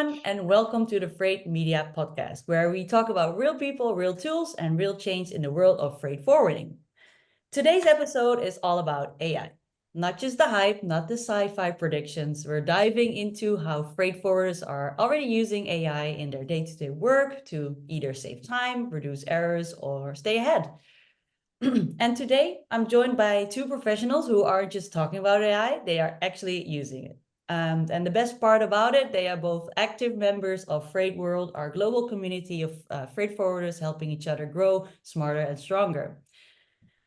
everyone, and welcome to the Freyt Media Podcast, where we talk about real people, real tools, and real change in the world of freight forwarding. Today's episode is all about AI. Not just the hype, not the sci-fi predictions. We're diving into how freight forwarders are already using AI in their day-to-day work to either save time, reduce errors, or stay ahead. And today, I'm joined by two professionals who aren't just talking about AI, they are actually using it. And the best part about it, they are both active members of Freight World, our global community of freight forwarders helping each other grow smarter and stronger.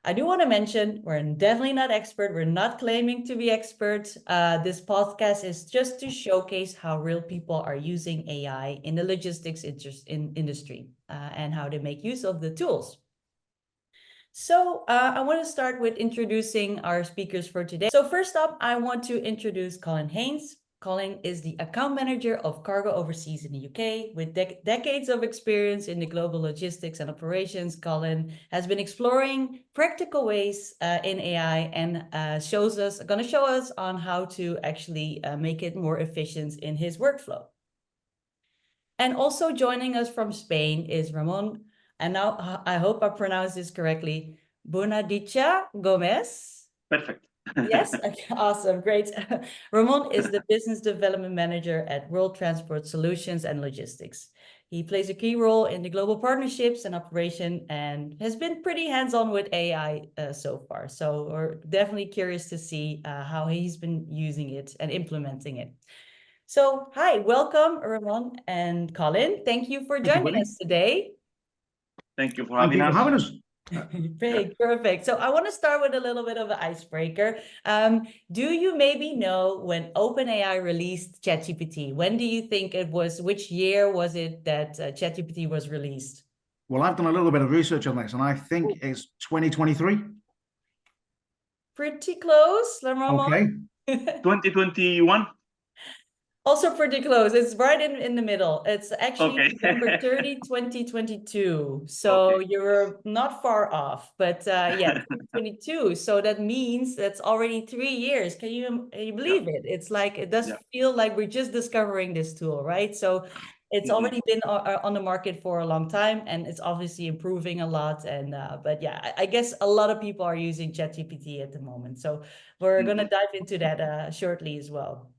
I do want to mention we're definitely not expert. We're not claiming to be experts. This podcast is just to showcase how real people are using AI in the logistics industry and how they make use of the tools. So I want to start with introducing our speakers for today. So first up, I want to introduce Colin Haynes. Colin is the account manager of Cargo Overseas in the UK. With decades of experience in the global logistics and operations, Colin has been exploring practical ways in AI and going to show us on how to actually make it more efficient in his workflow. And also joining us from Spain is Ramon. And now I hope I pronounced this correctly. Bonadicha Gomez. Perfect. Yes, okay, awesome, great. Ramon is the business development manager at World Transport Solutions and Logistics. He plays a key role in the global partnerships and operation and has been pretty hands-on with AI so far. So we're definitely curious to see how he's been using it and implementing it. So, hi, welcome, Ramon and Colin. Thank you for joining us today. Thank you for having us. Perfect. So I want to start with a little bit of an icebreaker. Do you maybe know when OpenAI released ChatGPT? When do you think it was? Which year was it that ChatGPT was released? Well, I've done a little bit of research on this, and I think it's 2023. Pretty close, Ramon. Okay. 2021. Also pretty close. It's right in the middle. It's actually November 30, 2022. So you're not far off, but yeah, 2022. So that means that's already 3 years. Can you believe it? It's like, it does feel like we're just discovering this tool, right? So it's already been on the market for a long time, and it's obviously improving a lot. And but yeah, I guess a lot of people are using ChatGPT at the moment. So we're gonna dive into that shortly as well.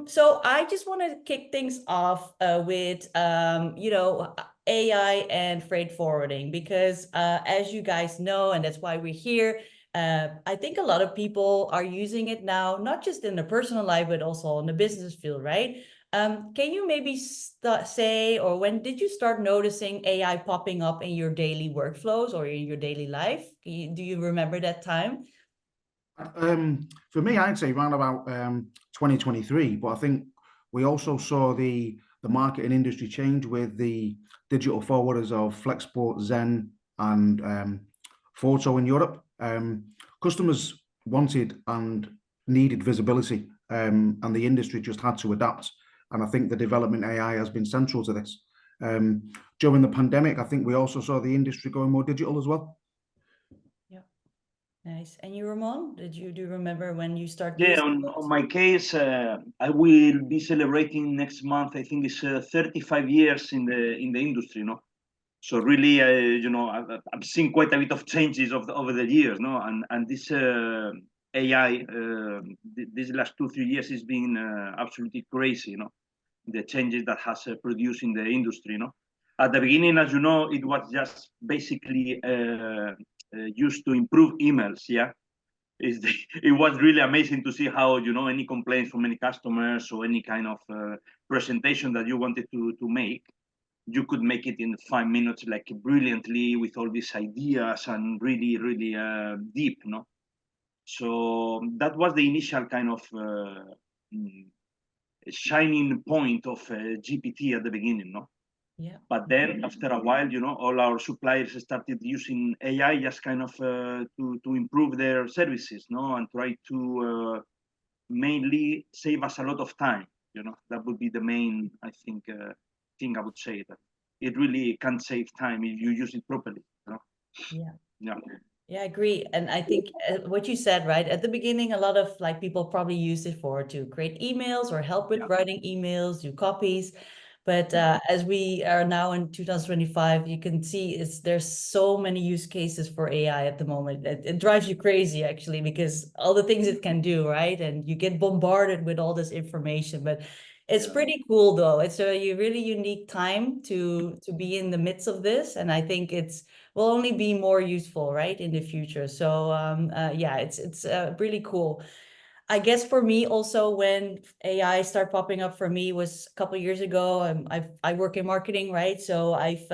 So I just want to kick things off with AI and freight forwarding, because as you guys know, and that's why we're here, I think a lot of people are using it now, not just in their personal life, but also in the business field, right? Can you maybe say, or when did you start noticing AI popping up in your daily workflows or in your daily life? Do you remember that time? For me, I'd say around about 2023, but I think we also saw the market and industry change with the digital forwarders of Flexport, Zen, and Forto in Europe. Customers wanted and needed visibility, and the industry just had to adapt. And I think the development AI has been central to this. During the pandemic, I think we also saw the industry going more digital as well. Nice. And you, Ramon, do you remember when you started? Yeah, on my case, I will be celebrating next month. I think it's 35 years in the industry, no. So really, I've seen quite a bit of changes over the years, no. And this AI, these last 2-3 years has been absolutely crazy, the changes that has produced in the industry, At the beginning, as you know, it was just basically used to improve emails. It was really amazing to see how any complaints from any customers or any kind of presentation that you wanted to make, you could make it in 5 minutes, like brilliantly, with all these ideas and really deep. So that was the initial kind of shining point of GPT at the beginning. Yeah. But then after a while, all our suppliers started using AI just kind of to improve their services, and try to mainly save us a lot of time. That would be the main, I think, thing I would say, that it really can save time if you use it properly. Yeah. Yeah, I agree. And I think what you said, right? At the beginning, a lot of like people probably used it to create emails or help with Yeah. writing emails, do copies. But as we are now in 2025, you can see there's so many use cases for AI at the moment. It drives you crazy actually, because all the things it can do, right? And you get bombarded with all this information. But it's Yeah. pretty cool though. It's a really unique time to be in the midst of this. And I think it's will only be more useful, right, in the future. So yeah, it's really cool. I guess for me also, when AI started popping up for me was a couple of years ago. I work in marketing, right? So I've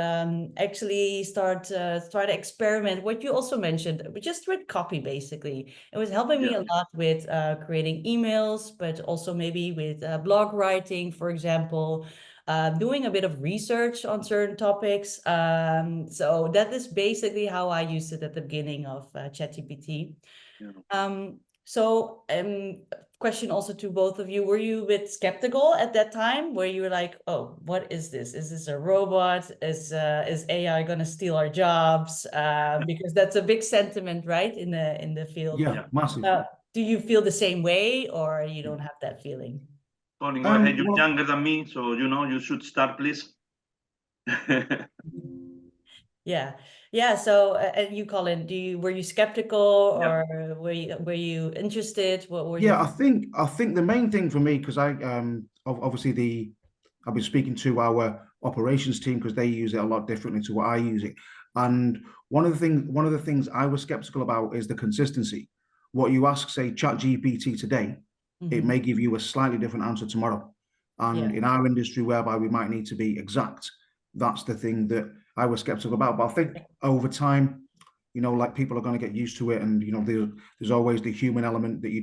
actually started to experiment what you also mentioned, just with copy. Basically, it was helping me Yeah. a lot with creating emails, but also maybe with blog writing, for example. Doing a bit of research on certain topics. So that is basically how I used it at the beginning of ChatGPT. Yeah. So, question also to both of you: were you a bit skeptical at that time? Were you like, "Oh, what is this? Is this a robot? Is AI going to steal our jobs?" Because that's a big sentiment, right, in the field. Yeah, Yeah. massive. Do you feel the same way, or you don't have that feeling? Tony, go ahead. You're Well, younger than me, so you should start, please. Yeah, yeah. So, and you, Colin, were you skeptical, Yeah. or were you interested? What was your? yeah, I think the main thing for me, because obviously I've been speaking to our operations team because they use it a lot differently to what I use it, and one of the things I was skeptical about is the consistency. What you ask, say, ChatGPT today, it Mhm. may give you a slightly different answer tomorrow. Yeah, And in our industry, whereby we might need to be exact, that's the thing that I was skeptical about. But I think over time, like people are going to get used to it, and there's always the human element that you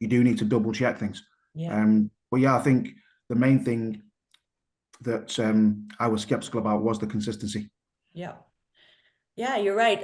do need to double check things. yeah, But yeah, I think the main thing that I was skeptical about was the consistency. yeah. Yeah, you're right.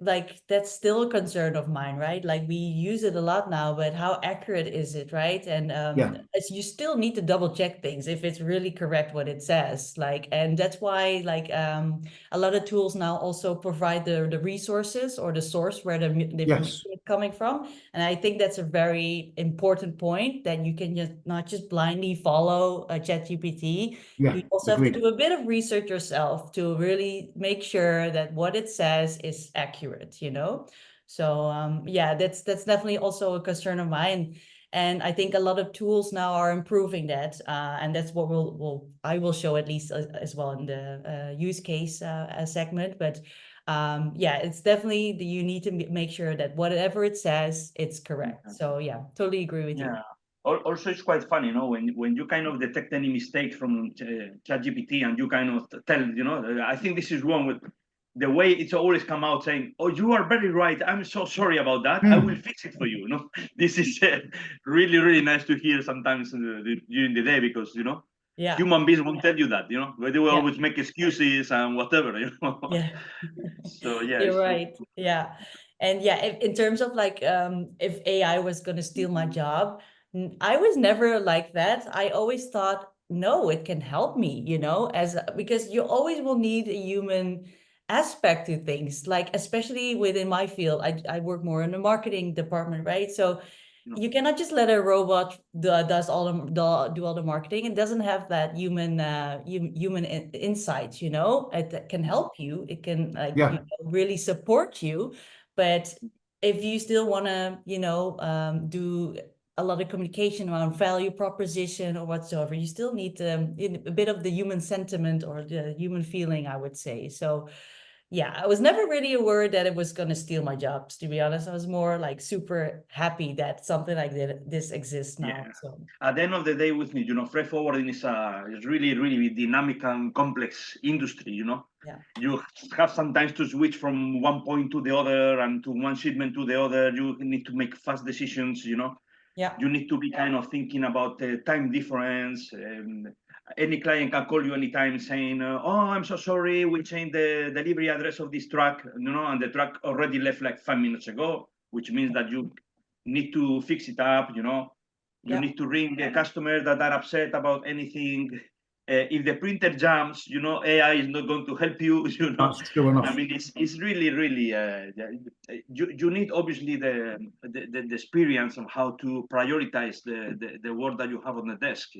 Like that's still a concern of mine, right? Like we use it a lot now, but how accurate is it, right? And Yeah, as you still need to double check things if it's really correct what it says. Like, and that's why like a lot of tools now also provide the resources or the source where the information yes, is coming from. And I think that's a very important point, that you can just not just blindly follow a ChatGPT. yeah, You also have to agreed. do a bit of research yourself to really make sure that what it says is accurate, you know? So yeah, that's definitely also a concern of mine. And I think a lot of tools now are improving that. And that's what I will show at least as well in the use case segment. But yeah, it's definitely you need to make sure that whatever it says, it's correct. So yeah, totally agree with you. Yeah. Also, it's quite funny, when you kind of detect any mistake from ChatGPT and you kind of tell, I think this is wrong with the way it's always come out saying, "Oh, you are very right. I'm so sorry about that. I will fix it for you." This is really, really nice to hear sometimes during the day, because Yeah, human beings won't tell you that, but they will yeah, always make excuses and whatever. yeah. So yeah, You're it's right. Yeah. And yeah, in terms of like if AI was going to steal my job, I was never like that. I always thought, no, it can help me, as because you always will need a human aspect to things, like especially within my field. I work more in the marketing department, right? So you cannot just let a robot do all the marketing. It doesn't have that human insights, it can help you, it can like Yeah, really support you. But if you still want to do a lot of communication around value proposition or whatsoever, you still need a bit of the human sentiment or the human feeling, I would say. So yeah, I was never really worried that it was going to steal my jobs, to be honest. I was more like super happy that something like this exists now. Yeah. So At the end of the day, with me, freight forwarding is really, really dynamic and complex industry. yeah, You have sometimes to switch from one point to the other and to one shipment to the other. You need to make fast decisions. yeah, You need to be kind of thinking about the time difference. Any client can call you anytime saying, "Oh, I'm so sorry, we changed the delivery address of this truck," and the truck already left like 5 minutes ago, which means that you need to fix it up. You yeah, need to ring the customer that are upset about anything. if the printer jams, AI is not going to help you. That's true enough. I mean, it's really, really. You need obviously the experience of how to prioritize the work that you have on the desk.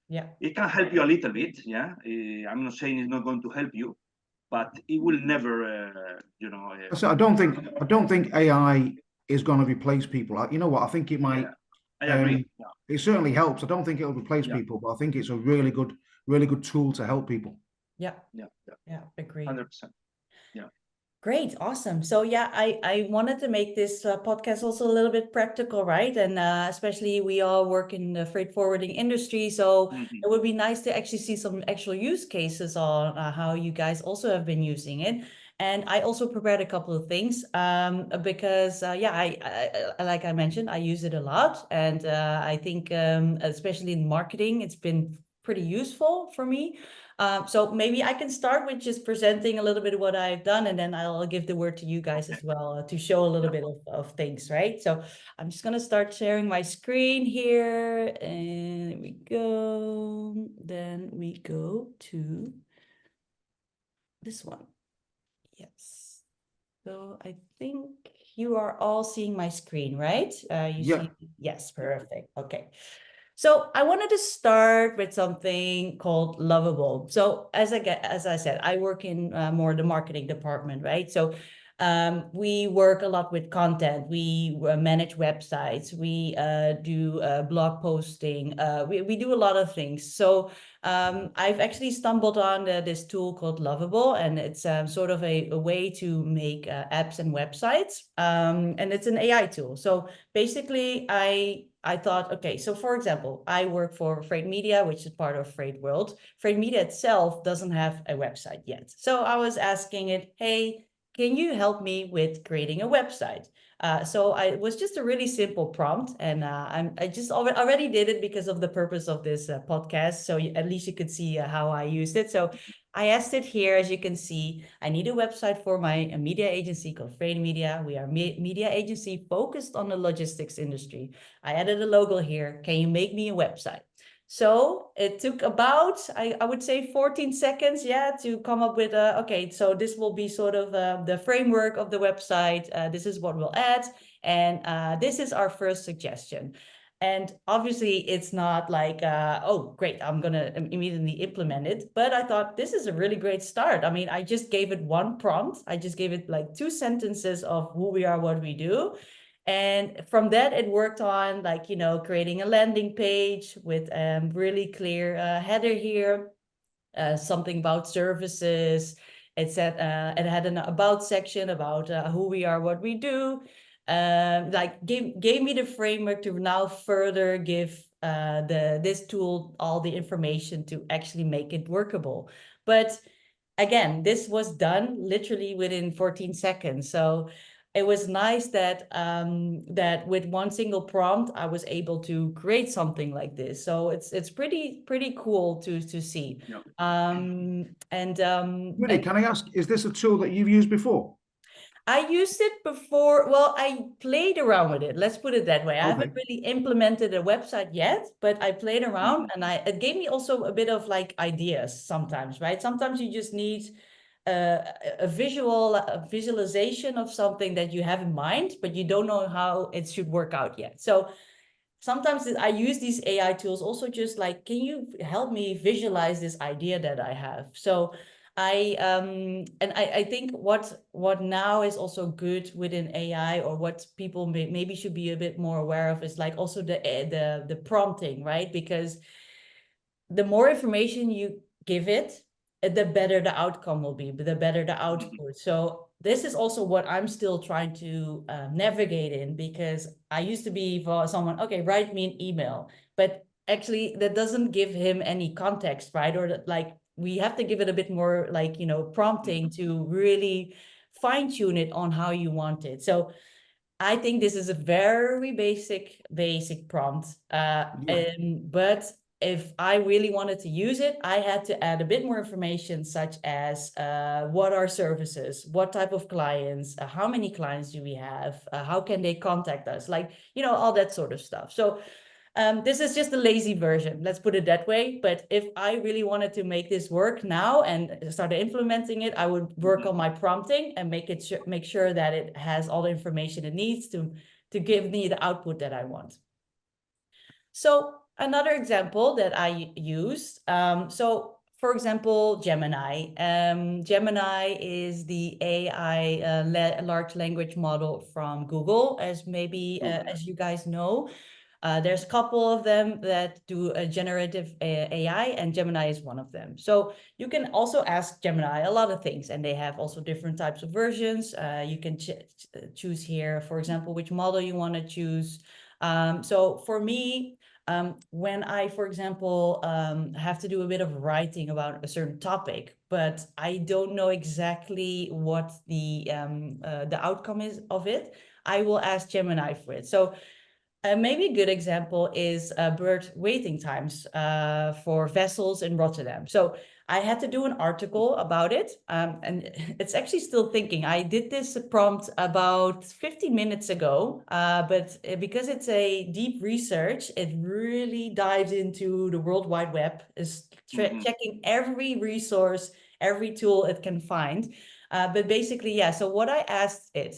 Yeah. It can help you a little bit. Yeah, I'm not saying it's not going to help you, but it will never. So I don't think AI is going to replace people. You know what? I think it might. I agree. It certainly helps. I don't think it'll replace people, but I think it's a really good tool to help people. Yeah. Agree. 100%. Great, awesome. So yeah, I wanted to make this podcast also a little bit practical, right? And especially we all work in the freight forwarding industry, so it would be nice to actually see some actual use cases on how you guys also have been using it. And I also prepared a couple of things because I like I mentioned, I use it a lot, and I think especially in marketing, it's been pretty useful for me. So maybe I can start with just presenting a little bit of what I've done, and then I'll give the word to you guys as well to show a little bit of things, right? So I'm just going to start sharing my screen here, and there we go. Then we go to this one. Yes. So I think you are all seeing my screen, right? See? Yes, perfect. Okay. So I wanted to start with something called Lovable. So as I said, I work in more the marketing department, right? So we work a lot with content. We manage websites. We do blog posting. We do a lot of things. So I've actually stumbled on this tool called Lovable, and it's sort of a way to make apps and websites. And it's an AI tool. So basically, I thought, okay, so for example, I work for Freyt Media, which is part of Freyt World. Freyt Media itself doesn't have a website yet. So I was asking it, hey, can you help me with creating a website? So it was just a really simple prompt, and I just already did it because of the purpose of this podcast. So at least you could see how I used it. So I asked it here, as you can see, I need a website for my media agency called Freyt Media. We are a media agency focused on the logistics industry. I added a logo here. Can you make me a website? So it took about, I would say 14 seconds, to come up with, okay, so this will be sort of the framework of the website. This is what we'll add. And this is our first suggestion. And obviously it's not like, oh, great, I'm going to immediately implement it. But I thought this is a really great start. I mean, I just gave it one prompt. I just gave it like 2 sentences of who we are, what we do. And from that, it worked on like, creating a landing page with really clear header here, something about services. It said it had an about section about who we are, what we do. Like gave me the framework to now further give this tool all the information to actually make it workable. But again, this was done literally within 14 seconds. So it was nice that that with one single prompt, I was able to create something like this. So it's pretty cool to see. Really, can I ask, is this a tool that you've used before? I used it before. Well, I played around with it. Let's put it that way. I haven't really implemented a website yet, but I played around, and it gave me also a bit of like ideas sometimes, right? Sometimes you just need a visualization of something that you have in mind, but you don't know how it should work out yet. So sometimes I use these AI tools also just like, can you help me visualize this idea that I have? So I think what now is also good within AI, or what people maybe should be a bit more aware of, is like also the prompting, right? Because the more information you give it, the better the outcome will be, the better the output. So this is also what I'm still trying to navigate in, because I used to be for someone, okay, write me an email, but actually that doesn't give him any context, right? Or like we have to give it a bit more like, prompting to really fine tune it on how you want it. So I think this is a very basic prompt. But if I really wanted to use it, I had to add a bit more information, such as what are services, what type of clients, how many clients do we have, how can they contact us, like, all that sort of stuff. So This is just a lazy version, let's put it that way. But if I really wanted to make this work now and start implementing it, I would work on my prompting and make sure that it has all the information it needs to give me the output that I want. So another example that I used, so for example, Gemini. Gemini is the AI large language model from Google, as maybe as you guys know. There's a couple of them that do a generative AI, and Gemini is one of them. So you can also ask Gemini a lot of things, and they have also different types of versions. You can choose here, for example, which model you want to choose. So for me, when I, for example, have to do a bit of writing about a certain topic, but I don't know exactly what the outcome is of it, I will ask Gemini for it. So maybe a good example is berth waiting times for vessels in Rotterdam. So I had to do an article about it, and it's actually still thinking. I did this prompt about 15 minutes ago, but because it's a deep research, it really dives into the World Wide Web, is checking every resource, every tool it can find. But basically, yeah, so what I asked it,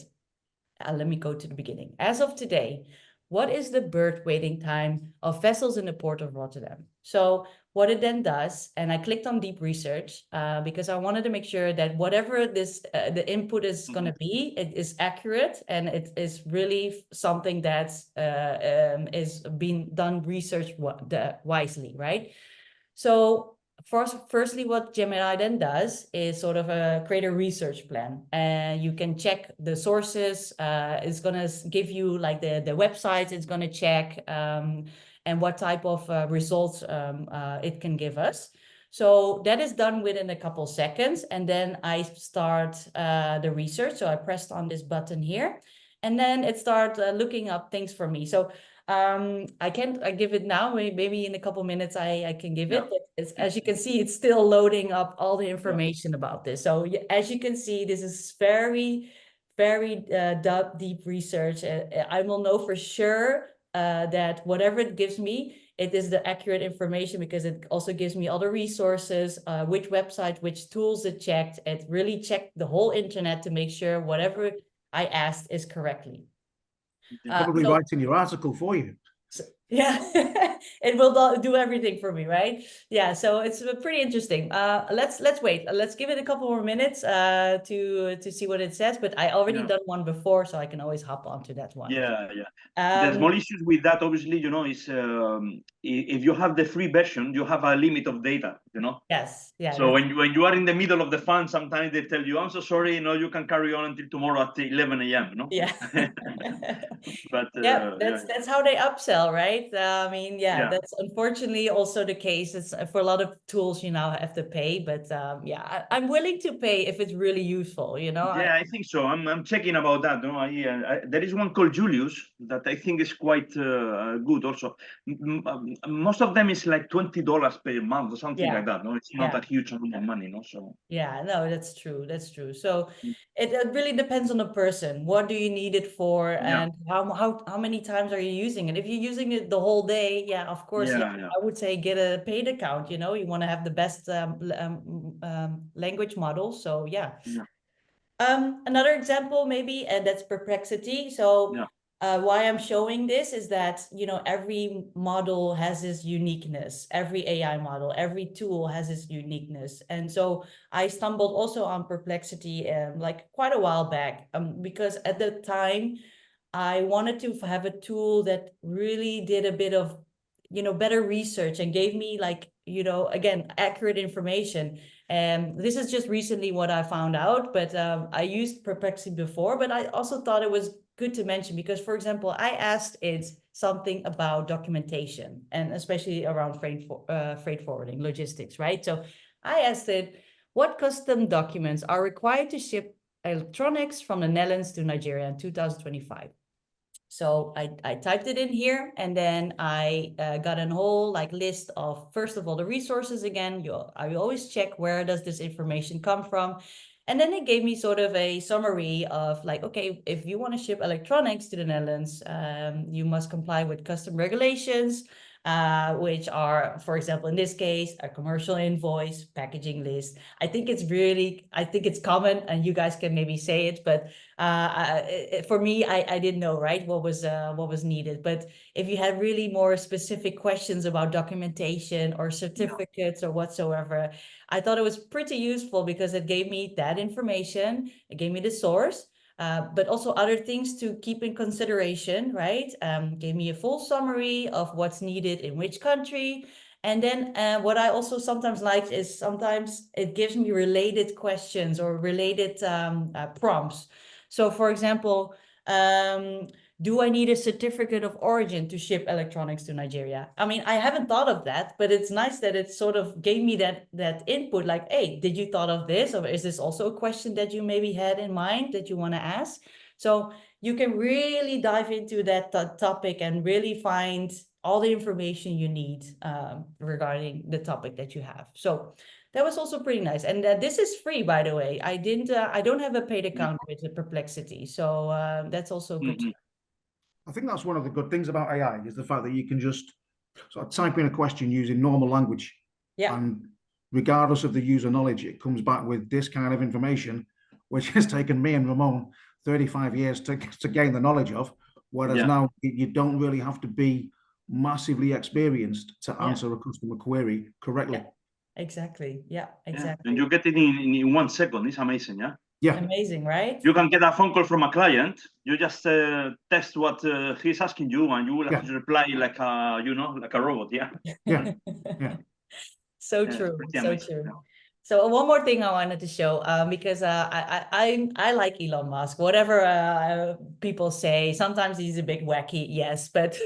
let me go to the beginning. As of today, what is the berth waiting time of vessels in the port of Rotterdam? So what it then does, and I clicked on deep research because I wanted to make sure that whatever this the input is going to be, it is accurate and it is really something that is being done research wisely, right? So firstly, what Gemini then does is sort of create a research plan, and you can check the sources. It's gonna give you like the websites. It's gonna check and what type of results it can give us. So that is done within a couple seconds, and then I start the research. So I pressed on this button here, and then it starts looking up things for me. So I give it now. Maybe in a couple minutes I can give it. But as you can see, it's still loading up all the information about this. So as you can see, this is very, very deep research. I will know for sure that whatever it gives me, it is the accurate information, because it also gives me other resources, which website, which tools it checked. It really checked the whole internet to make sure whatever I asked is correctly. Probably writing your article for you. So, yeah, it will do everything for me, right? Yeah, so it's pretty interesting. Let's wait. Let's give it a couple more minutes to see what it says. But I already done one before, so I can always hop onto that one. Yeah. The small issues with that, obviously, is if you have the free version, you have a limit of data, Yes. Yeah. So when you are in the middle of the fun, sometimes they tell you, "I'm so sorry, you can carry on until tomorrow at 11 a.m." Yeah. But yeah, that's how they upsell, right? I mean, that's unfortunately also the case. It's for a lot of tools you now have to pay, but I'm willing to pay if it's really useful. Yeah, I think so. I'm checking about that. There is one called Julius that I think is quite good. Also, most of them is like $20 per month or something like that. No, it's not a huge amount of money. No, so yeah, no, that's true. That's true. So it really depends on the person. What do you need it for, and how many times are you using it? If you're using it the whole day, of course, I would say get a paid account. You want to have the best language model. So another example maybe, and that's Perplexity. So why I'm showing this is that, every model has its uniqueness. Every AI model, every tool has its uniqueness. And so I stumbled also on Perplexity like quite a while back because at the time I wanted to have a tool that really did a bit of, better research and gave me like, again, accurate information. And this is just recently what I found out, but I used Perplexity before, but I also thought it was good to mention because, for example, I asked it something about documentation and especially around freight forwarding logistics, right? So I asked it, what custom documents are required to ship electronics from the Netherlands to Nigeria in 2025? So I typed it in here, and then I got a whole list of, first of all, the resources again. I always check where does this information come from. And then it gave me sort of a summary of like, okay, if you want to ship electronics to the Netherlands, you must comply with custom regulations, which are, for example, in this case, a commercial invoice, packaging list. I think it's common, and you guys can maybe say it, but for me, I didn't know, right, what was needed. But if you had really more specific questions about documentation or certificates or whatsoever, I thought it was pretty useful because it gave me that information, it gave me the source, but also other things to keep in consideration, right? Gave me a full summary of what's needed in which country. And then what I also sometimes like is sometimes it gives me related questions or related prompts. So for example, do I need a certificate of origin to ship electronics to Nigeria? I mean, I haven't thought of that, but it's nice that it sort of gave me that input, like, hey, did you thought of this? Or is this also a question that you maybe had in mind that you want to ask? So you can really dive into that topic and really find all the information you need regarding the topic that you have. So that was also pretty nice. And this is free, by the way. I don't have a paid account with the Perplexity. So that's also good. I think that's one of the good things about AI is the fact that you can just sort of type in a question using normal language. Yeah. And regardless of the user knowledge, it comes back with this kind of information, which has taken me and Ramon 35 years to gain the knowledge of. Whereas now you don't really have to be massively experienced to answer a customer query correctly. Exactly. Yeah, exactly. And you get it in 1 second. It's amazing, yeah? Yeah. Amazing, right? You can get a phone call from a client. You just text what he's asking you, and you will have to reply like a, like a robot. Yeah. Yeah. Yeah. So true. So amazing. true. Yeah. So one more thing I wanted to show, because I like Elon Musk, whatever people say. Sometimes he's a bit wacky, yes, but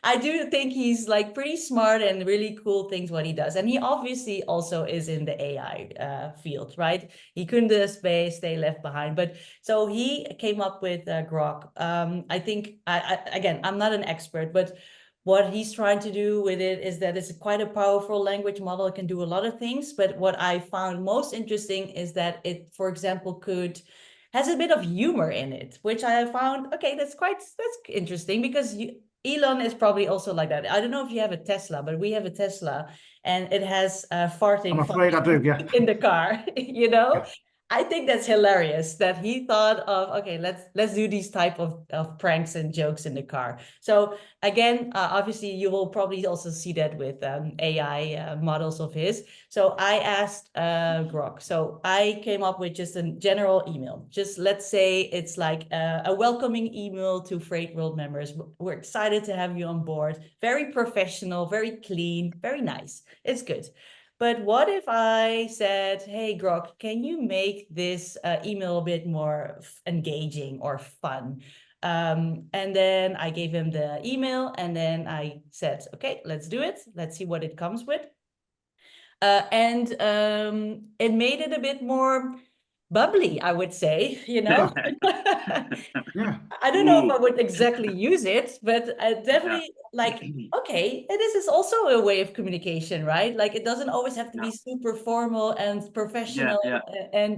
I do think he's like pretty smart and really cool things what he does. And he obviously also is in the AI field, right? He couldn't do space, stay left behind. But so he came up with Grok. I think, again, I'm not an expert, but what he's trying to do with it is that it's quite a powerful language model. It can do a lot of things, but what I found most interesting is that it, for example, has a bit of humor in it, which I found, okay, that's interesting because Elon is probably also like that. I don't know if you have a Tesla, but we have a Tesla and it has farting. I'm afraid I do, yeah. In the car, Yeah. I think that's hilarious that he thought of, okay, let's do these type of pranks and jokes in the car. So again, obviously you will probably also see that with AI models of his. So I asked Grok. So I came up with just a general email. Just let's say it's like a welcoming email to Freyt World members. We're excited to have you on board. Very professional, very clean, very nice. It's good. But what if I said, hey, Grok, can you make this email a bit more engaging or fun? And then I gave him the email and then I said, okay, let's do it. Let's see what it comes with. And it made it a bit more bubbly, I would say, Yeah. I don't know if I would exactly use it, but definitely like, okay, this is also a way of communication, right? Like it doesn't always have to be super formal and professional,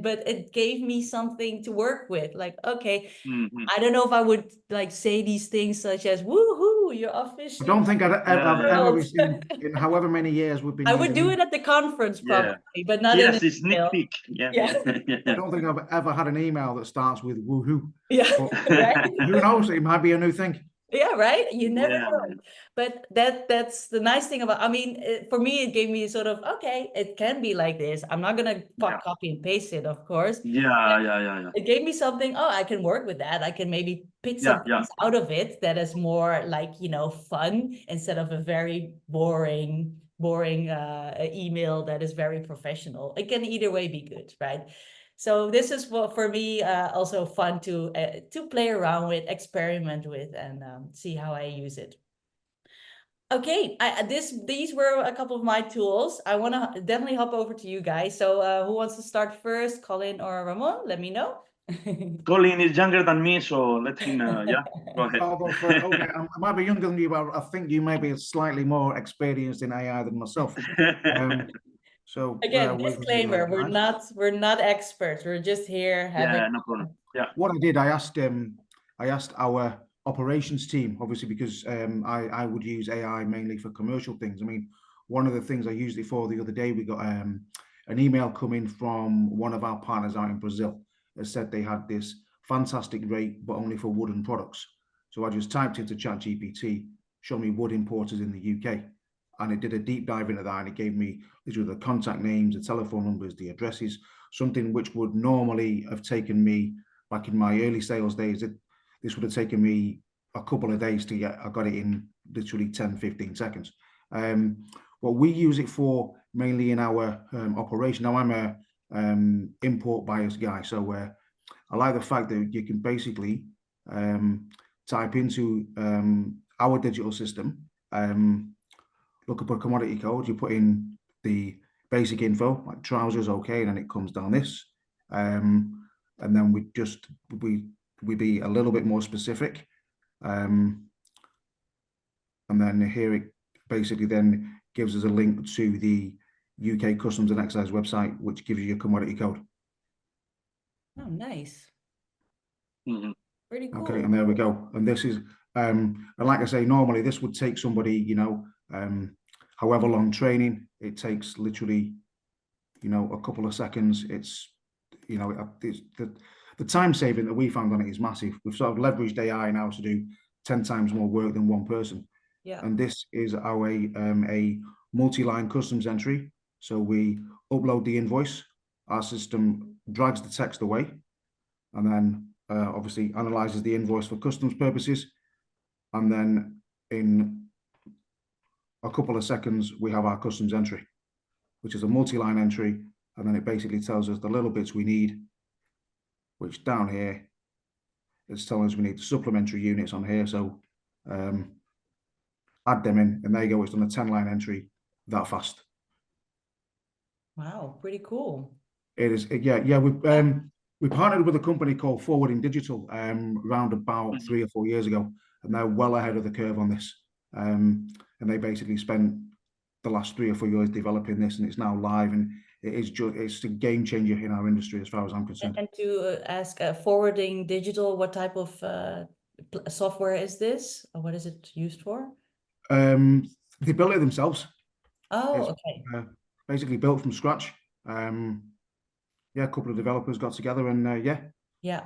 but it gave me something to work with. Like, okay, I don't know if I would like say these things such as "woohoo, you're officially." I don't think I've ever received in however many years we've been. I would do it at the conference probably, but not in a sneak peek. I don't think I've ever had an email that starts with woohoo. Yeah, right? Who knows? It might be a new thing. Yeah, right. You never know. But that's the nice thing about. I mean, for me, it gave me sort of okay. It can be like this. I'm not gonna copy and paste it, of course. Yeah. It gave me something. Oh, I can work with that. I can maybe pick some things out of it that is more like fun instead of a very boring email that is very professional. It can either way be good, right? So this is for me also fun to play around with, experiment with, and see how I use it. Okay, these were a couple of my tools. I want to definitely hop over to you guys. So who wants to start first, Colin or Ramon? Let me know. Colin is younger than me, so let him. Go ahead. Okay, I might be younger than you, but I think you may be slightly more experienced in AI than myself. So Again, with disclaimer, guys, we're not experts. We're just here having Yeah, no problem. Yeah. what I did, I asked our operations team, obviously, because I would use AI mainly for commercial things. I mean, one of the things I used it for the other day, we got an email coming from one of our partners out in Brazil that said they had this fantastic rate, but only for wooden products. So I just typed into ChatGPT, show me wood importers in the UK. And it did a deep dive into that, and it gave me literally the contact names, the telephone numbers, the addresses, something which would normally have taken me back in my early sales days. This would have taken me a couple of days to get. I got it in literally 10, 15 seconds. What we use it for mainly in our operation. Now I'm a import buyers guy, so I like the fact that you can basically type into our digital system, look up a commodity code, you put in the basic info, like trousers, okay, and then it comes down this. And then we be a little bit more specific. And then here it basically then gives us a link to the UK Customs and Excise website, which gives you your commodity code. Oh, nice. Mm-hmm. Pretty cool. Okay, and there we go. And this is, and like I say, normally this would take somebody, however long training. It takes literally, a couple of seconds. It's the time saving that we found on it is massive. We've sort of leveraged AI now to do 10 times more work than one person. Yeah. And this is our a multi-line customs entry. So we upload the invoice, our system drags the text away, and then obviously analyzes the invoice for customs purposes. And then in a couple of seconds, we have our customs entry, which is a multi-line entry. And then it basically tells us the little bits we need, which down here, it's telling us we need supplementary units on here. So add them in, and there you go. It's done a 10-line entry that fast. Wow, pretty cool. It is, yeah. We partnered with a company called Forwarding Digital around about 3 or 4 years ago, and they're well ahead of the curve on this. And they basically spent the last 3 or 4 years developing this, and it's now live, and it's a game changer in our industry as far as I'm concerned. And to ask Forwarding Digital, what type of software is this? Or what is it used for? They built it themselves. Oh, It's, okay. basically built from scratch. A couple of developers got together and Yeah.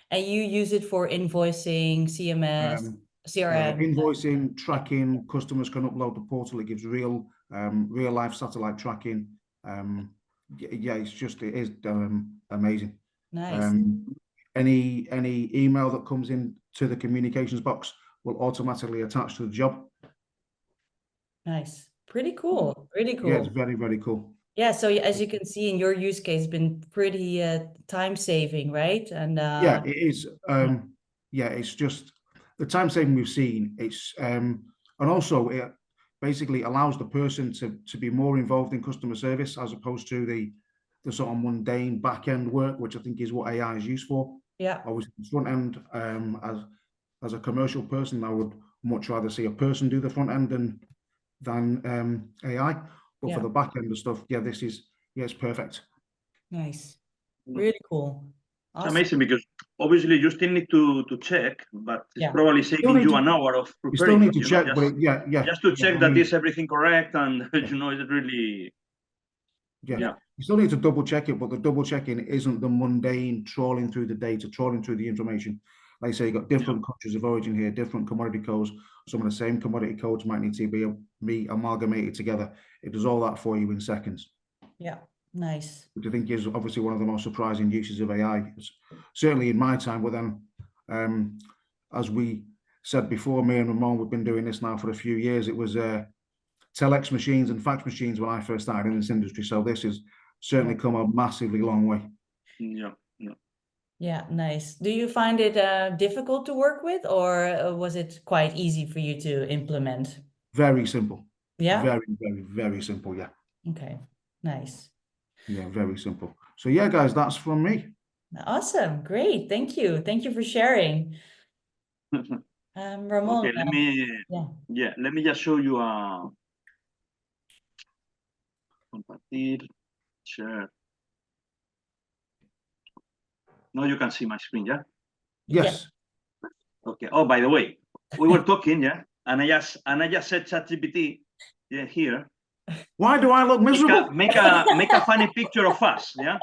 And you use it for invoicing, CMS, CRM. Invoicing, tracking. Customers can upload the portal. It gives real life satellite tracking. It is amazing. Nice. Any email that comes in to the communications box will automatically attach to the job. Nice. Pretty cool. Really cool. Yeah, it's very, very cool. Yeah, so as you can see in your use case, it's been pretty time saving, right? And yeah, it is. It's just the time saving we've seen. It's and also it basically allows the person to be more involved in customer service as opposed to the sort of mundane back end work, which I think is what AI is used for. Yeah. Obviously, the front end, as a commercial person, I would much rather see a person do the front end than AI. But for the back end of stuff, it's perfect. Nice. Really cool. Awesome. It's amazing because obviously you still need to check, but it's probably saving you an hour of preparing. You still need to check, but just to check that is everything correct, and it's really. You still need to double check it, but the double checking isn't the mundane trawling through the data, trawling through the information. Like I say, you've got different countries of origin here, different commodity codes. Some of the same commodity codes might need to be amalgamated together. It does all that for you in seconds. Yeah, nice. Which I think is obviously one of the most surprising uses of AI. Certainly in my time, but then, as we said before, me and Ramon, we've been doing this now for a few years. It was telex machines and fax machines when I first started in this industry. So this has certainly come a massively long way. Yeah, nice. Do you find it difficult to work with, or was it quite easy for you to implement? Very simple. Yeah. Very, very, very simple. Yeah. Okay. Nice. Yeah, very simple. So yeah, guys, that's from me. Awesome. Great. Thank you. Thank you for sharing. Ramon. Okay, let me just show you Compartir, share. Now you can see my screen, yeah? Yes. Okay. Oh, by the way, we were talking, yeah, and I just said ChatGPT, yeah, here. Why do I look miserable? Make a funny picture of us, yeah.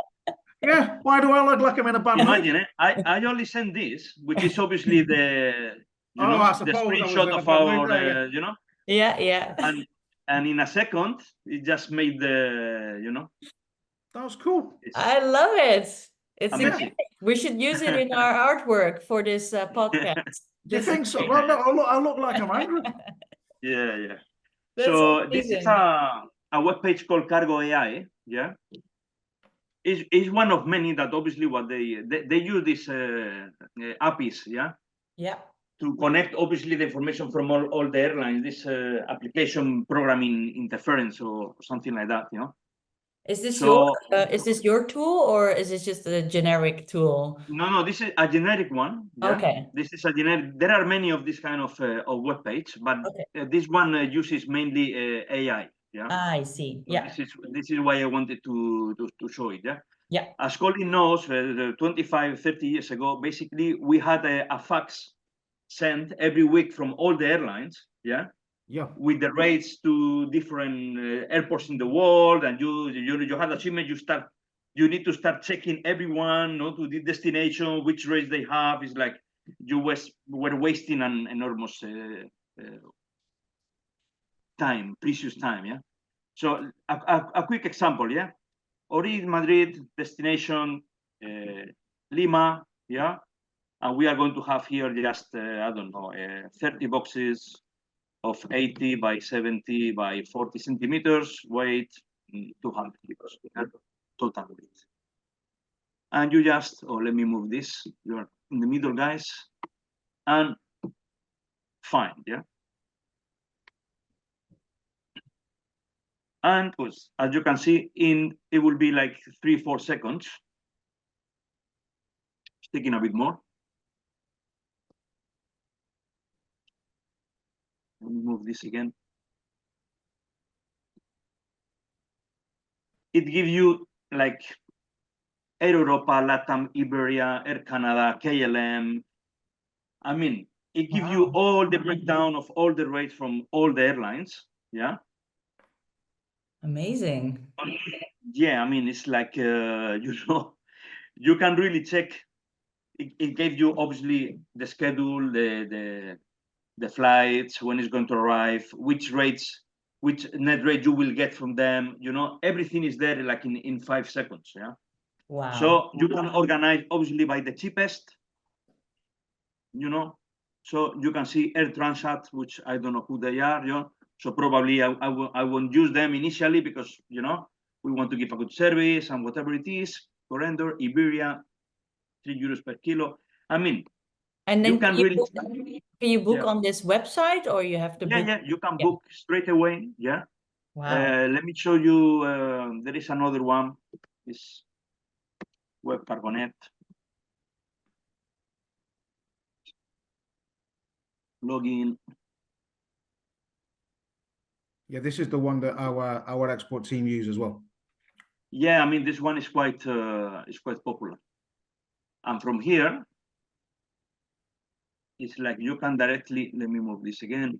Yeah. Why do I look like I'm in a bad mood? Imagine it. I only sent this, which is obviously the I the suppose I was screenshot in a of bad mood our there, Yeah. and in a second it just made the That was cool. I love it. It's amazing. amazing. We should use it in our artwork for this podcast. Do you think so? Well, no, I look like I'm angry. Yeah. That's So amazing. this is a web page called Cargo AI. Yeah, is one of many that obviously what they use these APIs. Yeah. To connect obviously the information from all the airlines. This application programming interference or something like that. Is this So your tool or is this just a generic tool? no, this is a generic one. Yeah? Okay. This is a generic. There are many of this kind of web page, but this one uses mainly AI. Yeah. I see. So Yeah. this is why I wanted to show it. Yeah. Yeah. As Colin knows, 25, 30 years ago, basically we had a fax sent every week from all the airlines. Yeah. Yeah. With the rates to different airports in the world, and you had a shipment, you need to start checking everyone, to the destination, which rates they have. It's like you were wasting an enormous time, precious time. Yeah. So a quick example. Yeah. Origin Madrid, destination Lima. Yeah. And we are going to have here just I don't know 30 boxes of 80 by 70 by 40 centimeters, weight 200 kilos, total weight. And you just, let me move this, you're in the middle, guys, and fine, yeah? And as you can see, it will be like 3-4 seconds. It's taking a bit more. Let me move this again. It gives you like Air Europa, LATAM, Iberia, Air Canada, KLM. I mean, it gives you all the breakdown of all the rates from all the airlines. Yeah. Amazing. Yeah, I mean, it's like, you can really check. It gave you obviously the schedule, the flights, when it's going to arrive, which net rate you will get from them. Everything is there like in 5 seconds. Yeah. Wow. So you can organize obviously by the cheapest, so you can see Air Transat, which I don't know who they are, so probably I won't use them initially because, we want to give a good service and whatever it is. Corendor, Iberia, €3 per kilo. I mean, and then can you book on this website or you have to book? Yeah, you can book straight away. Yeah. Wow. Let me show you. There is another one. This Web Cargonet. Login. Yeah, this is the one that our export team use as well. Yeah, I mean this one is quite popular. And from here, it's like you can directly. Let me move this again.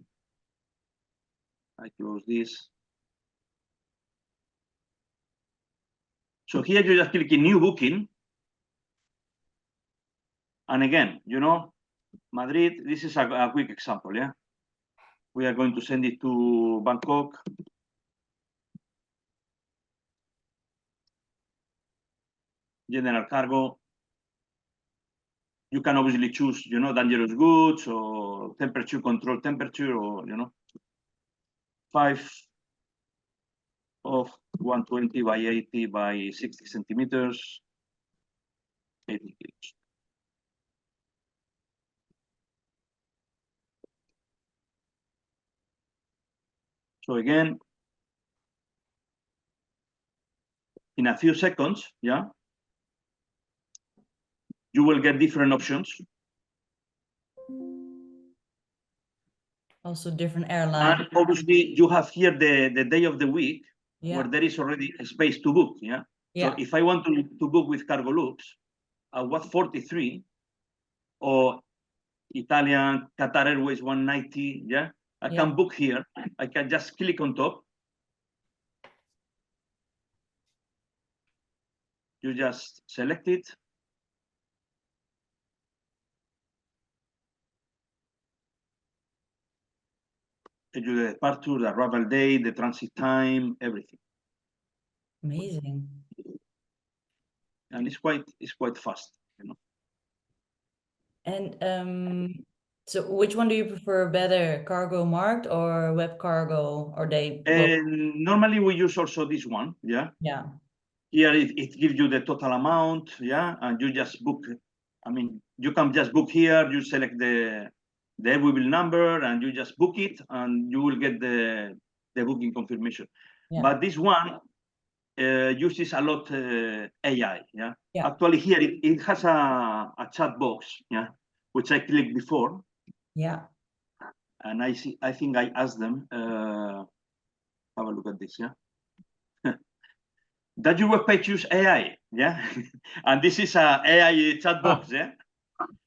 I close this. So here you just click in new booking. And again, Madrid, this is a quick example, yeah? We are going to send it to Bangkok. General cargo. You can obviously choose, dangerous goods or temperature, control temperature, or, 5 of 120 by 80 by 60 centimeters, 80 kilos. So again, in a few seconds, yeah, you will get different options. Also different airlines. And obviously you have here the day of the week, Yeah. where there is already a space to book. Yeah. Yeah. So if I want to book with Cargo Loops, what 43 or Italian Qatar Airways 190, yeah, I Yeah. can book here. I can just click on top. You just select it. You the departure, the arrival date, the transit time, everything. Amazing. And it's quite fast, you know. And so which one do you prefer better, Cargo Marked or Web Cargo? Or they both? And normally we use also this one, yeah. Yeah. Here it gives you the total amount, yeah, and you just book. I mean, you can just book here. You select the Airbnb number, and you just book it, and you will get the booking confirmation. Yeah. But this one uses a lot AI, yeah. Yeah. Actually, here it has a chat box, yeah, which I clicked before. Yeah. And I think I asked them. Have a look at this, yeah. That your webpage use AI, yeah? And this is a AI chat box, yeah?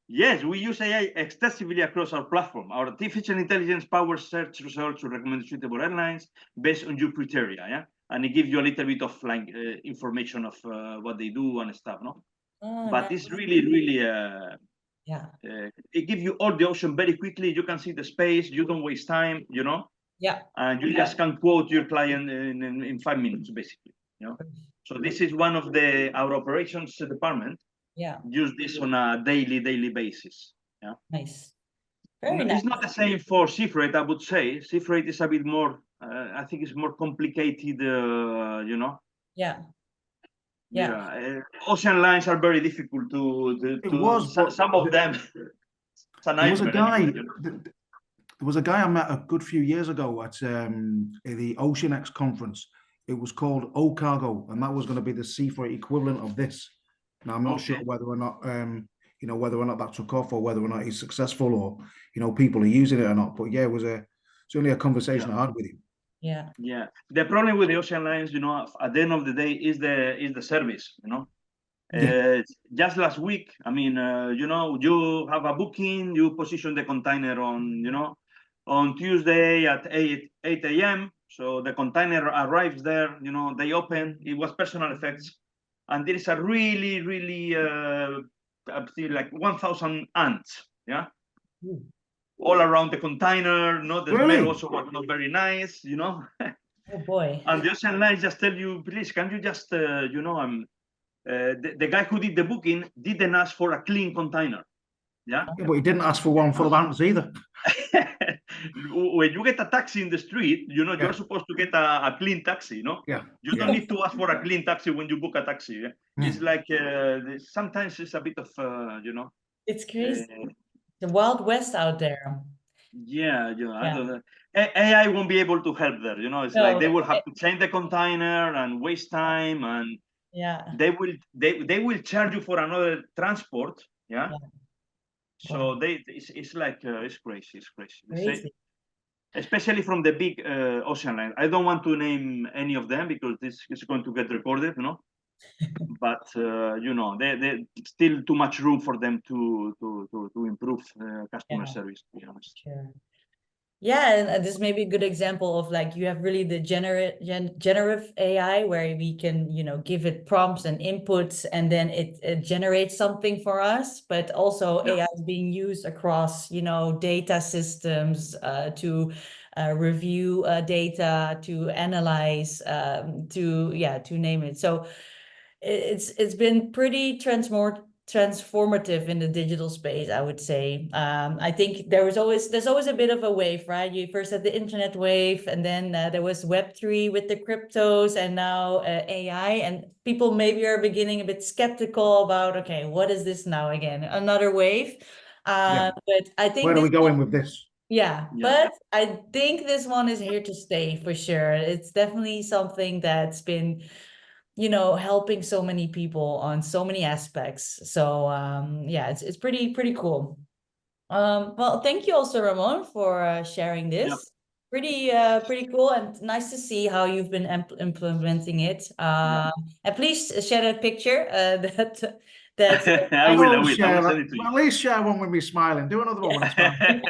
Yes, we use AI extensively across our platform. Our artificial intelligence powers search results to recommend suitable airlines based on your criteria, yeah? And it gives you a little bit of like information of what they do and stuff, no? Oh, But nice. it's really, Yeah. it gives you all the option very quickly. You can see the space, you don't waste time, you know? Yeah. And you just can quote your client in 5 minutes, basically, you know? So this is one of our operations department. Yeah. Use this on a daily basis. Yeah. Nice. Very nice. It's not the same for sea freight, I would say. Sea freight is a bit more. I think it's more complicated. You know. Yeah. Yeah. Ocean lines are very difficult to. It was, but some of them. It's a there was a nightmare guy. anyway, you know? There was a guy I met a good few years ago at the Ocean X conference. It was called O Cargo, and that was going to be the sea freight equivalent of this. Now I'm not sure whether or not whether or not that took off, or whether or not he's successful, or people are using it or not. But yeah, it was certainly a conversation I had with him. Yeah. Yeah. The problem with the ocean lines, at the end of the day, is the service. Just last week, I mean, you have a booking, you position the container on Tuesday at 8 a.m. So the container arrives there, they open, it was personal effects. And there is a really, like 1,000 ants, yeah? Ooh. All around the container, the Really? smell also was not very nice, Oh boy. And the ocean lines just tell you, please, can you just, the guy who did the booking didn't ask for a clean container. Yeah. Yeah, but he didn't ask for one full of ants either. When you get a taxi in the street, you're supposed to get a clean taxi, Yeah. You don't need to ask for a clean taxi when you book a taxi. Yeah? It's like sometimes it's a bit of, It's crazy. The Wild West out there. Yeah. I don't know. AI won't be able to help there. It's like they will have to change the container and waste time, and they will charge you for another transport. Yeah. So it's like it's crazy. Especially from the big ocean line. I don't want to name any of them because this is going to get recorded, But they still too much room for them to improve customer service, to be honest. Sure. Yeah, and this may be a good example of like you have really the generative AI where we can, give it prompts and inputs, and then it generates something for us. But also AI is being used across, data systems to review data, to analyze, to name it. So it's been pretty transformative in the digital space, I would say. I think there's always a bit of a wave, right? You first had the internet wave, and then there was Web3 with the cryptos, and now AI. And people maybe are beginning a bit skeptical about, okay, what is this now again? Another wave. But I think where are we going with this? Yeah, but I think this one is here to stay for sure. It's definitely something that's been helping so many people on so many aspects. So it's pretty cool. Well, thank you also, Ramon, for sharing this. Pretty cool, and nice to see how you've been implementing it. And please share that picture. That I will. I will send it to you. At least share one with me smiling. Do another one when I'm smiling.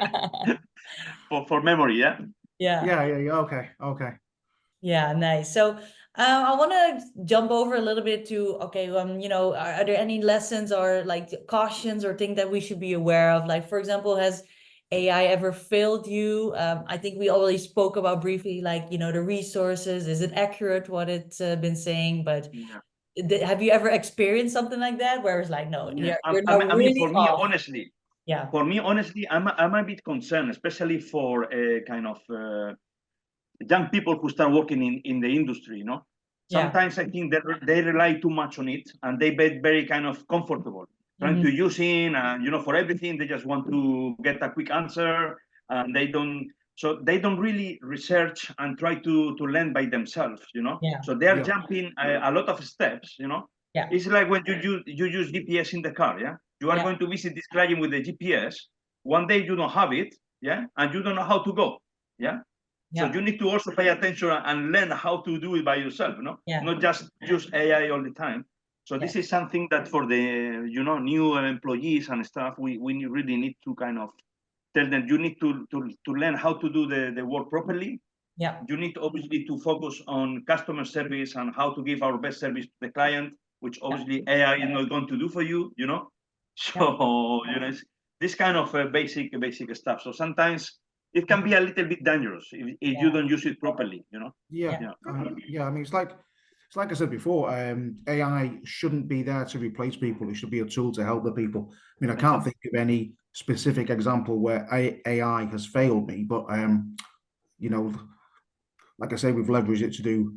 for memory, yeah. Yeah. Okay. Yeah, nice. So I want to jump over a little bit to, okay, are there any lessons or like cautions or things that we should be aware of? Like, for example, has AI ever failed you? I think we already spoke about briefly, like, the resources. Is it accurate what it's been saying? But have you ever experienced something like that where it's like, no, you're not really for me, honestly, yeah. I'm a bit concerned, especially for kind of young people who start working in the industry. Sometimes I think that they rely too much on it, and they get very kind of comfortable trying to use it, and for everything they just want to get a quick answer, and they don't really research and try to learn by themselves. So they are jumping a lot of steps. It's like when you use GPS in the car. You are going to visit this client with the GPS. One day you don't have it, and you don't know how to go. So you need to also pay attention and learn how to do it by yourself, not just use AI all the time. So this is something that for the new employees and stuff, we really need to kind of tell them you need to learn how to do the work properly. You need obviously to focus on customer service and how to give our best service to the client, which obviously AI is not going to do for you. So it's this kind of basic stuff. So sometimes it can be a little bit dangerous if you don't use it properly, I mean, it's like I said before, AI shouldn't be there to replace people. It should be a tool to help the people. I mean, I can't think of any specific example where AI has failed me, but like I say, we've leveraged it to do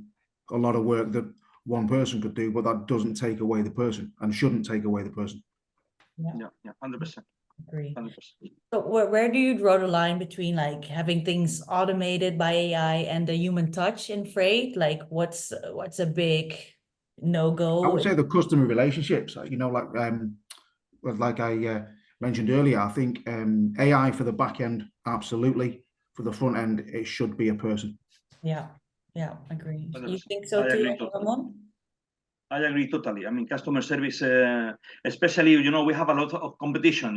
a lot of work that one person could do, but that doesn't take away the person and shouldn't take away the person. Yeah, 100%. Agree. 100%. So where do you draw the line between like having things automated by AI and the human touch in Freyt? Like what's a big no-go? I would say the customer relationships, like I mentioned earlier, I think AI for the back end, absolutely. For the front end, it should be a person. Yeah, agree. You think so too, Ramon? I agree totally. I mean, customer service, especially, we have a lot of competition,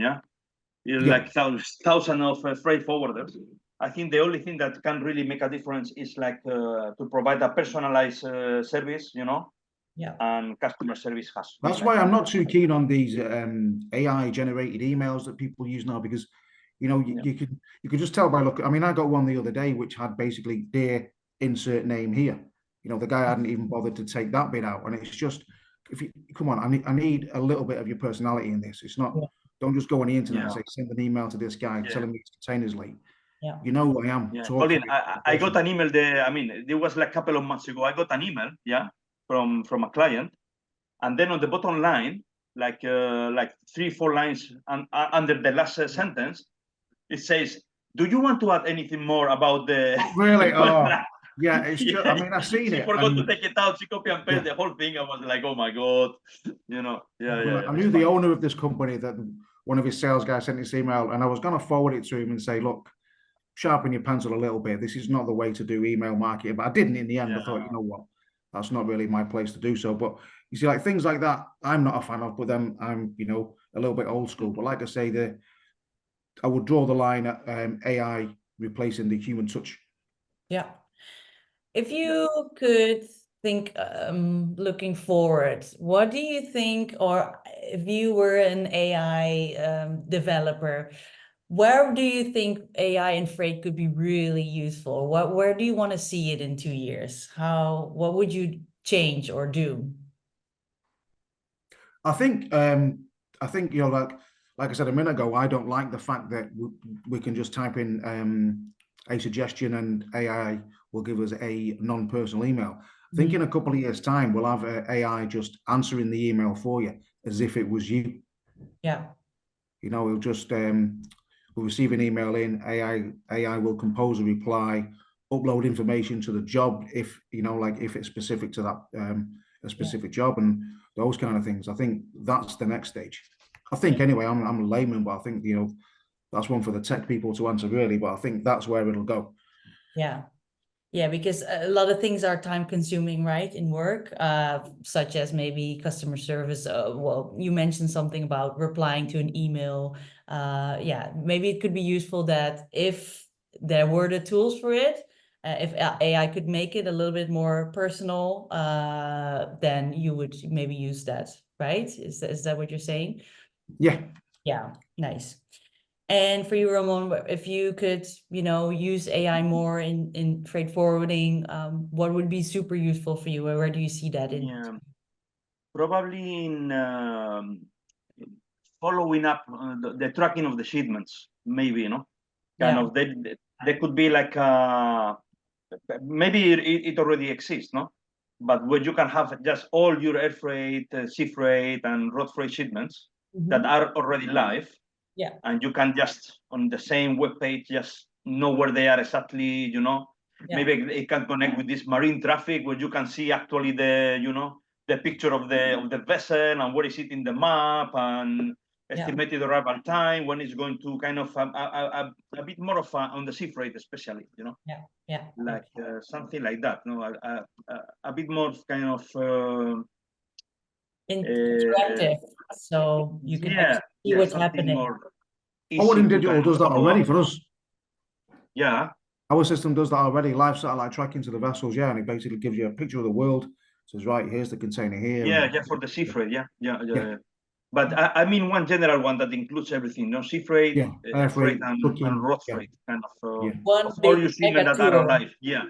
like thousands of freight forwarders. I think the only thing that can really make a difference is like to provide a personalized service, and customer service has. That's why I'm not too keen on these AI generated emails that people use now, because you could just tell by look. I mean, I got one the other day which had basically dear insert name here. The guy hadn't even bothered to take that bit out, and it's just, come on, I need a little bit of your personality in this. It's not. Don't just go on the internet and say send an email to this guy telling me his container's late. You know who I am. Colin, I got an email there. I mean, it was like a couple of months ago. I got an email, from a client, and then on the bottom line, like 3-4 lines under the last sentence, it says, "Do you want to add anything more about the?" Really? Yeah, it's just, I mean, I've seen it. She forgot to take it out. She copy and paste the whole thing. I was like, oh my God, I knew the owner of this company, that one of his sales guys sent this email, and I was going to forward it to him and say, look, sharpen your pencil a little bit. This is not the way to do email marketing. But I didn't in the end. I thought, you know what, that's not really my place to do so. But you see, like things like that, I'm not a fan of, but then I'm, a little bit old school. But like I say, I would draw the line at AI replacing the human touch. Yeah. If you could think, looking forward, what do you think, or if you were an AI developer, where do you think AI and Freyt could be really useful? Where do you want to see it in 2 years? What would you change or do? I think like I said a minute ago, I don't like the fact that we can just type in a suggestion and AI will give us a non-personal email. I think in a couple of years' time, we'll have AI just answering the email for you as if it was you. Yeah. We'll just we'll receive an email in, AI will compose a reply, upload information to the job if if it's specific to that a specific job and those kind of things. I think that's the next stage. I think anyway. I'm a layman, but I think that's one for the tech people to answer really. But I think that's where it'll go. Yeah. Yeah, because a lot of things are time consuming, right, in work, such as maybe customer service. Well, you mentioned something about replying to an email. Yeah, maybe it could be useful that if there were the tools for it, if AI could make it a little bit more personal, then you would maybe use that, right? Is that what you're saying? Yeah. Yeah, nice. And for you, Ramon, if you could, use AI more in freight forwarding, what would be super useful for you? Where do you see that in? Yeah, probably in following up the tracking of the shipments, maybe, kind Yeah. of they could be like maybe it already exists, no? But where you can have just all your air freight, sea freight, and road freight shipments that are already live, Yeah. and you can just on the same web page just know where they are exactly. Maybe it can connect with this marine traffic where you can see actually the picture of the vessel and where is it in the map and estimated arrival time when it's going to kind of a bit more of on the sea freight especially, Yeah. like something like that, a bit more kind of Interactive, so you can actually see what's something happening. more Our easy to digital kind does of that follow already up. for us. Yeah. Our system does that already, live satellite tracking to the vessels, yeah, and it basically gives you a picture of the world. Says, right, here's the container here. Yeah, for the sea freight, yeah. But I mean one general one that includes everything, sea freight, air freight, freight, and road freight, kind of One of all big your shipments mega that are tool. alive. Yeah.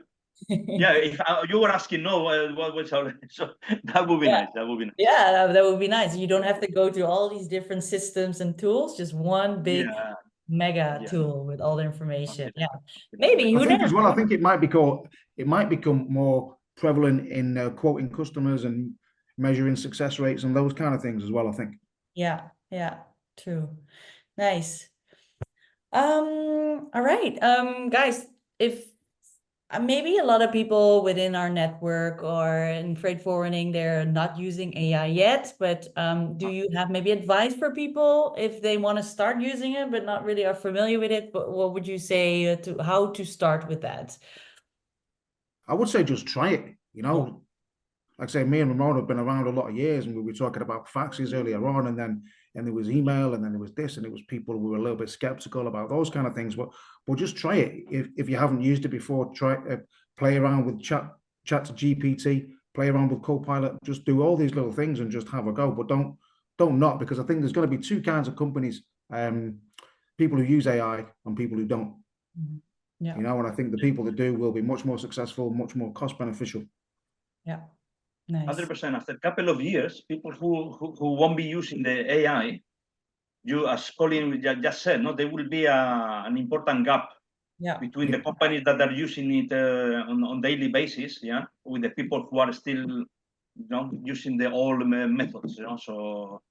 Yeah, if you were asking, no, what's our, so that would be nice. That would be nice. Yeah, that would be nice. You don't have to go to all these different systems and tools, just one big mega tool with all the information. Yeah, maybe. Who knows? As well, I think it might become more prevalent in quoting customers and measuring success rates and those kind of things as well, I think. Yeah, true. Nice. All right. Guys, if maybe a lot of people within our network or in freight forwarding, they're not using AI yet, but do you have maybe advice for people if they want to start using it but not really are familiar with it? But what would you say to how to start with that? I would say just try it, Like I say, me and Ramon have been around a lot of years, and we were talking about faxes earlier on, and there was email, and then there was this, and it was people who were a little bit skeptical about those kind of things. But just try it if you haven't used it before. Try play around with chat to GPT, play around with Copilot. Just do all these little things and just have a go. But don't not, because I think there's going to be two kinds of companies: people who use AI and people who don't. Yeah. And I think the people that do will be much more successful, much more cost beneficial. Yeah. Nice. 100%. After a couple of years, people who won't be using the AI, as Colin just said, there will be an important gap between the companies that are using it on daily basis, with the people who are still, using the old methods, So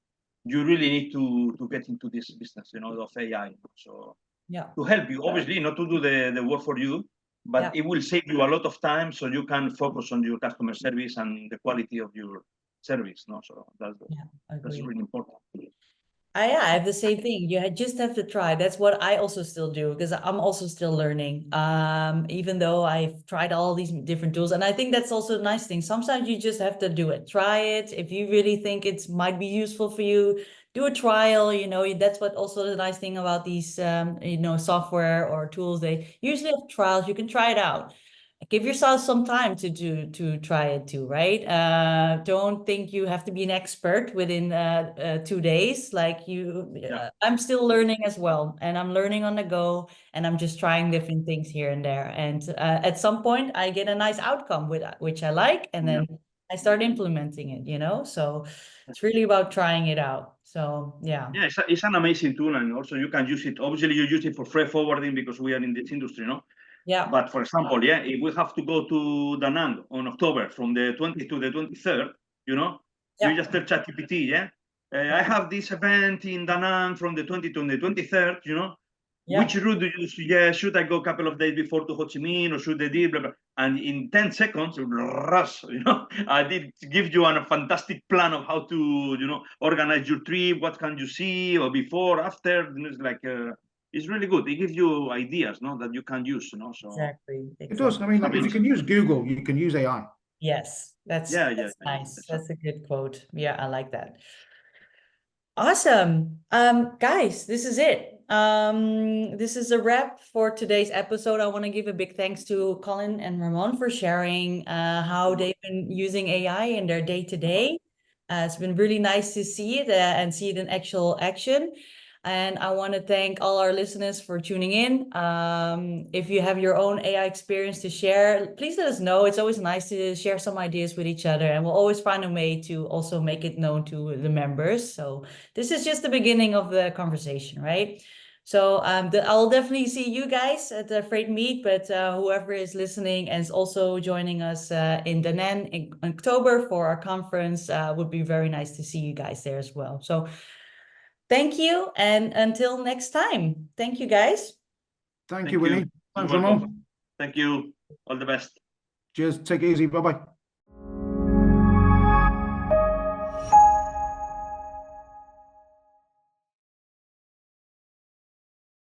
you really need to get into this business, of AI. So to help you, obviously, not to do the work for you, but it will save you a lot of time, so you can focus on your customer service and the quality of your service. So that's really important. I have the same thing. You just have to try. That's what I also still do because I'm also still learning. Even though I've tried all these different tools, and I think that's also a nice thing. Sometimes you just have to do it. Try it. If you really think it might be useful for you, do a trial. That's what also the nice thing about these software or tools. They usually have trials. You can try it out. Give yourself some time to try it too, right? Don't think you have to be an expert within 2 days. Like I'm still learning as well, and I'm learning on the go, and I'm just trying different things here and there. And at some point, I get a nice outcome with which I like, and then I start implementing it. So it's really about trying it out. So yeah, it's an amazing tool, and also you can use it. Obviously, you use it for freight forwarding because we are in this industry, Yeah. But for example, if we have to go to Da Nang on October from the 20th to the 23rd, you just tell ChatGPT, I have this event in Da Nang from the 20th to the 23rd, which route do you suggest? Should I go a couple of days before to Ho Chi Minh, or should I do blah, blah? And in 10 seconds, rush, I did give you a fantastic plan of how to, organize your trip, what can you see, or before, after. It's like it's really good. It gives you ideas, no, that you can use, So Exactly. It does. I mean, like, if you can use Google, you can use AI. Yes, that's nice. Exactly. That's a good quote. Yeah, I like that. Awesome. Guys, this is it. This is a wrap for today's episode. I want to give a big thanks to Colin and Ramon for sharing how they've been using AI in their day-to-day. It's been really nice to see it and see it in actual action. And I want to thank all our listeners for tuning in. If you have your own AI experience to share, please let us know. It's always nice to share some ideas with each other, and we'll always find a way to also make it known to the members. So this is just the beginning of the conversation, right? So I'll definitely see you guys at the Freyt Meet, but whoever is listening and is also joining us in Da Nang in October for our conference, would be very nice to see you guys there as well. So thank you, and until next time. Thank you, guys. Thank you, Winnie. Thanks, Ramon. Thank you. All the best. Cheers. Take it easy. Bye-bye.